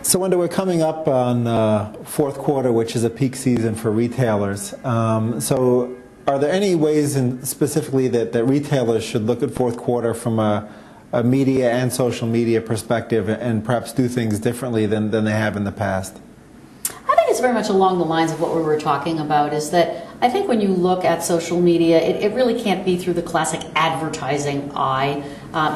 So, Wenda, we're coming up on fourth quarter, which is a peak season for retailers. Are there any ways specifically that retailers should look at fourth quarter from a media and social media perspective and perhaps do things differently than they have in the past? I think it's very much along the lines of what we were talking about, is that I think when you look at social media, it really can't be through the classic advertising eye.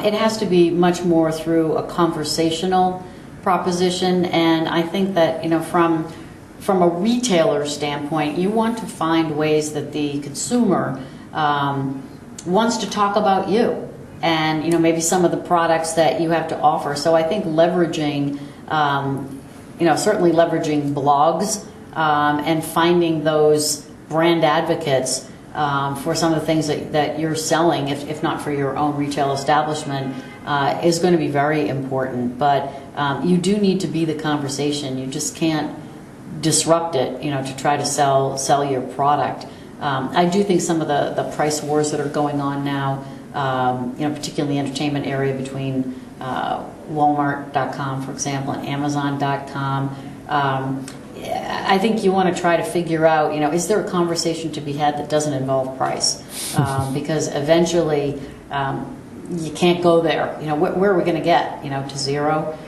It has to be much more through a conversational proposition, and I think that, from a retailer standpoint, you want to find ways that the consumer wants to talk about you and maybe some of the products that you have to offer. So I think leveraging certainly leveraging blogs and finding those brand advocates for some of the things that you're selling, if not for your own retail establishment, is going to be very important. But you do need to be the conversation. You just can't disrupt it, to try to sell your product. I do think some of the price wars that are going on now, particularly in the entertainment area between Walmart.com, for example, and Amazon.com. I think you want to try to figure out, is there a conversation to be had that doesn't involve price? Because eventually you can't go there. Where are we going to get, to zero?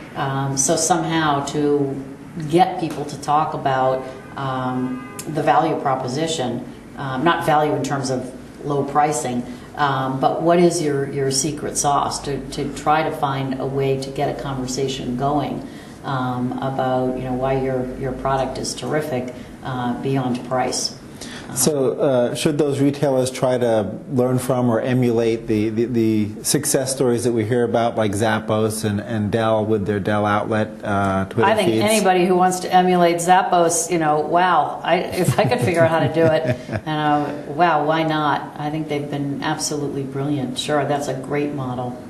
So somehow to get people to talk about the value proposition, not value in terms of low pricing, but what is your secret sauce, to try to find a way to get a conversation going about why your product is terrific beyond price. So should those retailers try to learn from or emulate the success stories that we hear about, like Zappos and Dell with their Dell Outlet Twitter I think feeds? Anybody who wants to emulate Zappos, wow, if I could figure out how to do it, wow, why not? I think they've been absolutely brilliant. Sure, that's a great model.